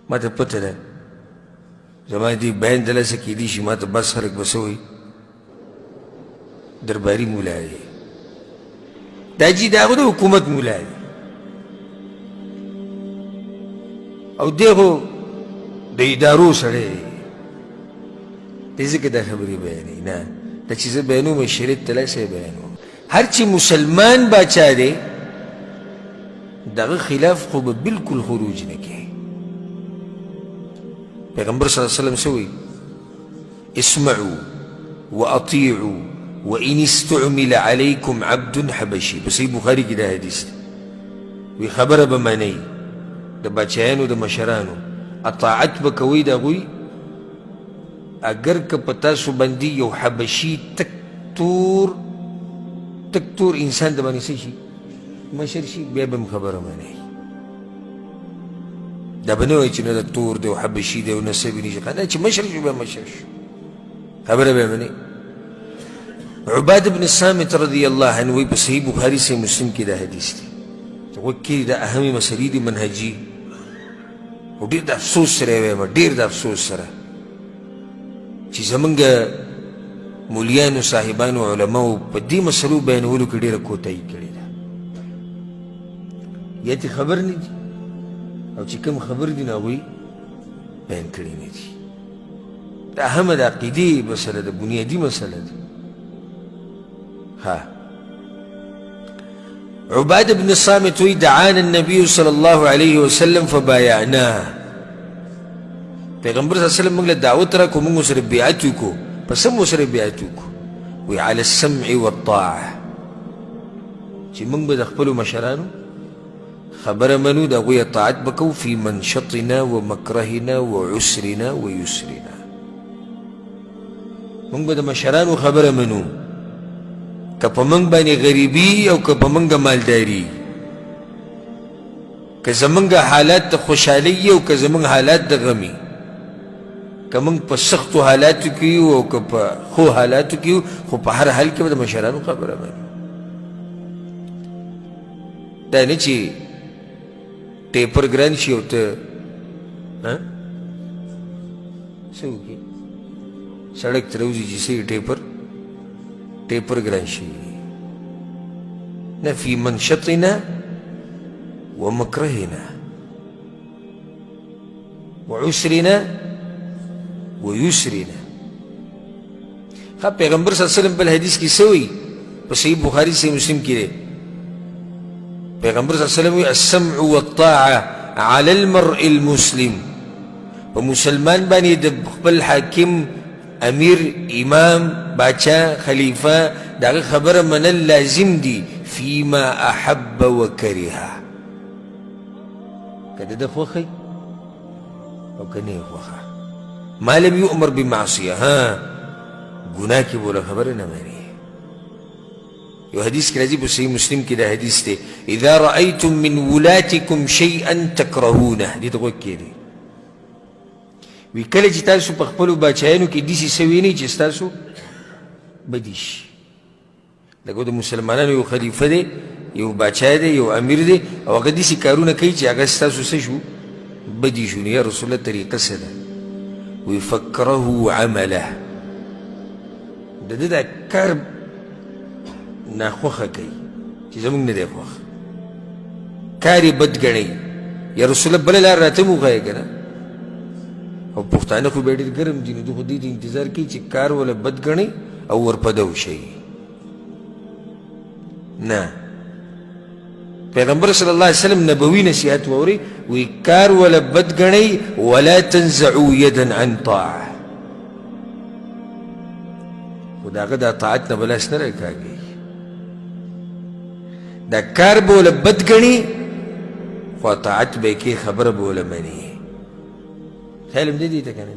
ما ته پته ده زما دې بیان دلاسه کیدی شي ما ته بس خلک به څه وایي درباري مولا دی دا جي د هغه د حکومت مولا دی او دی خو د ادارو سړی دی ځکه دا خبرې بیانوي نه دا چې زه بیانوم شریعت ته لاسه بیانوم هر چې مسلمان باچا دی دغه خلاف خو به بالکل خروج نه کوي پیغمبر صلی الله علیه وسلم څه وایي اسمعوا واطیعوا وان استعمل علیکم عبد حبشي په صحیح بخاري کې دا حدیث دی وی خبره به منئ د بچیانو د مشرانو اطاعت به کوئ د هغوی اگر که په تاسو باندې یو حبشي تک تور انسان د باندې څه شي مشر شي بیا به هم خبره منئ دا به نه وایي چې نه د تور دی او حبشي دی او نسبي نشي دا چې مشر شو بیا مشر شو خبره به منئ عباد بن الصامت رضی الله عنه وی په صحیح بخاري صحیح مسلم کې دا حدیث دی وکړي دا اهمي مسلې دي منهجي او ډېر د افسوس سره یې وایم ډېر د افسوس سره چې زمونږ مولیانو صاحبانو علماو په دې مسلو بیانولو کې ډېره کوتاهي کړې ده یا ته خبر نه دي او چې کوم خبر دي نو هغوی بیان کړي نه دي دا اهمه د عقیدې مسله ده بنیادي مسله ده ها عباد بن الصامت وی دعانا النبي صلى الله عليه وسلم فبايعناه پیغمبر صلی الله علیه وسلم موږ له دعوت راکړو موږ سره بیعت وکړو په څه مو سره بیعت وکړو وی على السمع والطاعه چې موږ به د خپلو مشرانو خبره منو د هغوی اطاعت به کوو فی منشطنا ومکرهنا وعسرنا ویسرنا موږ به د مشرانو خبره منو که په موږ باندې غریبي او که په موږ مالداري که زموږ حالات د خوشحالۍ او که زموږ حالات د غمي که موږ په سختو حالاتو کې یو او که په ښو حالاتو کې یو خو په هر حال کې به د مشرانو خبره منو دا نه چې ټیپر ګران شي او ته څه وکړې سړک ته راوځي چې څه ټیپر ګران شي نه فی منشطنا ومکرهنا وعسرنا ویسرنا پیغمبر صلی اللہ علیہ وسلم بل حدیث کی سوئی په صحیح بخاری صحیح مسلم کی ده پیغمبر صلی اللہ علیہ وسلم السمع والطاعة على المرء المسلم په مسلمان باندې د خپل حاکم امیر امام باچا خلیفہ داغه خبره منل لازم دي فيما احب وكره کده د خوخي او کنه خوخه ما لم يؤمر بمعصيه ها گناه کی بوله خبره نه مانی یو حدیث کې راځي په صحیح مسلم کې دا حدیث دی اذا رايتم من ولاتكم شيئا تكرهونه دې ته وکړي وی کله چې تاسو په خپلو بچیانو کې داسې څه وینئ چې ستاسو بدي شي لکه د مسلمانانو یو خلیفه دی یو باچا دی یو امیر دی او هغه داسې کارونه کوي چې هغه ستاسو څه شو بدي شو نو یا رسول الله طریقه څه ده وی فکرهو عمله د ده دا کار ناخوښه کوي چې زموږ نه دی خوښ کار یې بد ګڼئ یا رسول الله بله لار راته مو وښایه که نه او پښتانه خو بیا ډېر ګرم دي نو دوی خو دې ته انتظار کوي چې کار وله بد ګڼئ او ورپده وشئ نه پیغمبر صلی الله علیه وسلم نبوي نصیحت واورئ وی کار وله بد ګڼئ ولا تنزعوا یدا عن طاعه خو د هغه د اطاعت نه به لاس نه راکاږي دا کار به وله بد ګڼي خو اطاعت به یې کوي خبره به وله مني خیال هم دی دې ته که نه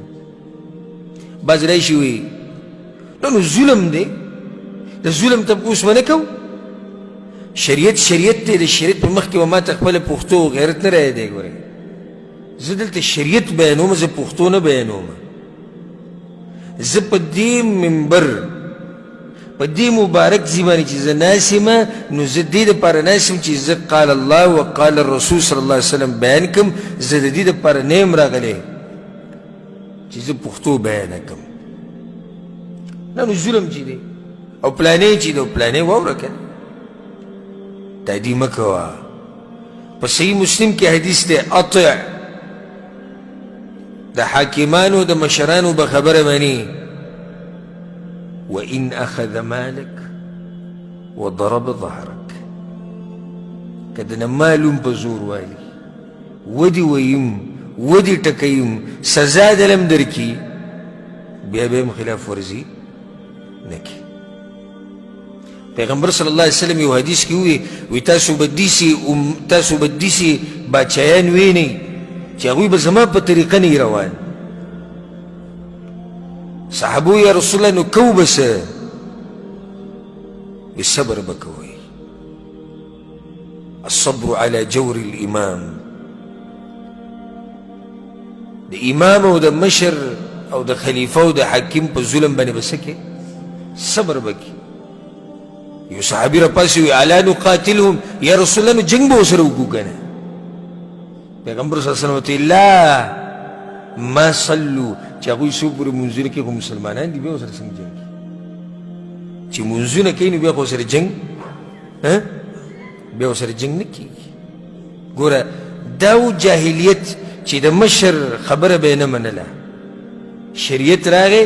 بعض راشي وي نو ظلم دی د ظلم تپوس ونه کوو شریعت دی د شریعت په مخ کې به ما ته خپله پښتو غیرت نه رایادی ګورئ زه دلته شریعت بیانوم زه پښتو نه بیانوم زه په دې منبر په په دې مبارک ځای باندې چې زه ناست یم نو زه دې دپاره ناست یم چې زه قال الله وقال الرسول صلی الله علیه وسلم بیان کړم زه د دې دپاره نه یم راغلی چې زه پښتو بیانه کړم دا نو ظلم چې دی او پلانې چې دی او پلانې واوره که تعدي مه کوه په صحیح مسلم کې حدیث دی اطع د حاکمانو د مشرانو به خبره مني وإن أخذ مالك وضرب ظهرك كدنا مالوم بزور والي ودي ويم ودي تكيم سزا دلم دركي بیا بهم خلاف ورزي نكي پیغمبر صلی الله علیه وسلم یو حدیث کې وی تاسو بدیسي بادشاهان وینئ چې هغوی به زما په طریقه نه روان صحابو یا رسول الله نو کو به څه وی صبر به کوئ الصبر على جور الامام د امام او د مشر او د خلیفه او د حاکم په ظلم باندې به څه کې صبر به کې یو صحابي راپاسې وی الا نقاتلهم یا رسول الله نو جنګ به ورسره وکړو که نه پیغمبر صلی الله علیه وسلم ورته لا ما صلوا چې هغوی څو پورې مونځونه کوي خو مسلمانان دي بیا ورسره څنګه جنګ کوي چې مونځونه کوي نو بیا خو ورسره جنګ بیا ورسره جنګ نه کېږي ګوره دا و جاهلیت چې د مشر خبره به یې نه منله شریعت راغی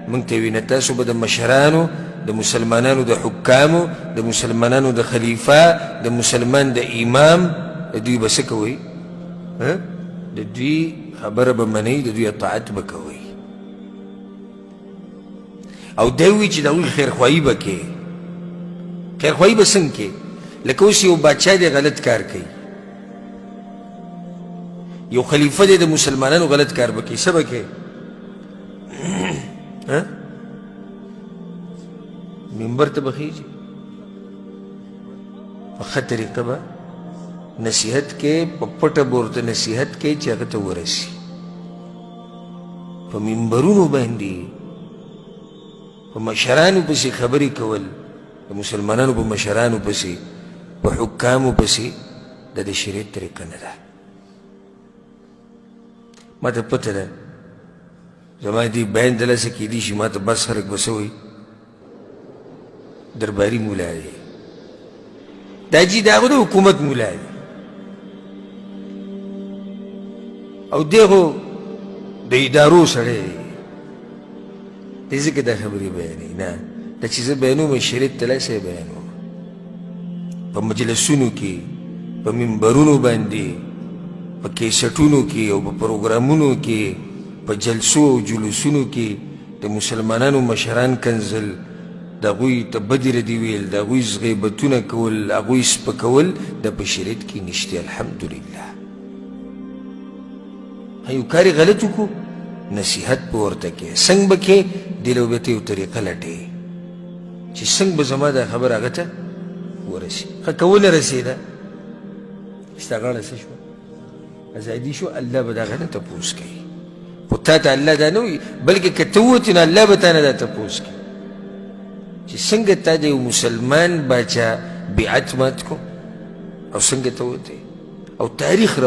موږ ته وي نه تاسو به د مشرانو د مسلمانانو د حکامو د مسلمانانو د خلیفه د مسلمان د امام د دوی به څه کوئ د دوی خبره به منئ د دوی اطاعت به کوئ او دی وی چې د هغوی خیرخواهي به کې خیرخواهي به څنګه کې لکه اوس یو بادشاه دی غلط کار کوي یو خلیفه دی د مسلمانانو غلط کار به کوي څه به کې منبر ته به خیږي په ښه طریقه به نصیحت کې په پټه به ورته نصیحت کې چې هغه ته ورسي په منبرونو باندې په مشرانو پسې خبرې کول د مسلمانانو په مشرانو پسې په حکامو پسې د دې شریعت طریقه نه ده ما ته پته ده زما دې بیان دلاسه کیدی شي ما ته بس خلک به څه وایي درباري مولا دی دا جي د هغه د حکومت مولا دی او دی خو د ادارو سړی دی ځکه دا خبرې بیانوي نه دا چې زه بیانوم شریعت ته لاسه یې بیانوم په مجلسونو کې په منبرونو باندې په کیسټونو کې او په پروګرامونو کې په جلسو او جلوسونو کې د مسلمانانو مشران کنزل د هغوی ته بدې ردې ویل د هغوی غیبتونه کول هغوی سپکول د په شریعت کې نشته الحمدلله یو کار یې غلط وکړو نصیحت به ورته کې څنګه به کې دې له به ته یو طریقه لټې چې څنګه به زما دا خبره هغه ته ورسي ښه که ونه رسېده ستا غاړه څه شوه ازادي شو الله به د هغه نه تپوس کوي خو تا ته الله دا نه وایي بلکې که ته ووتې نو الله به تا نه دا تپوس کوي چې څنګه تا د یو مسلمان باچا بیعت مات کو او څنګه ته وتې او تاریخ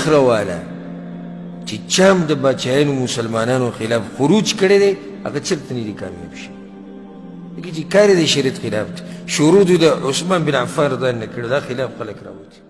رواله چې چام د باچایانو مسلمانانو خلاف خروج کړی دی هغه چېرته نه دي کامیاب شي لکه چې کار یې د شریعت خلاف دی شروع د عثمان بن عفان رضی الله عنه کړی دا خلاف خلک راوتي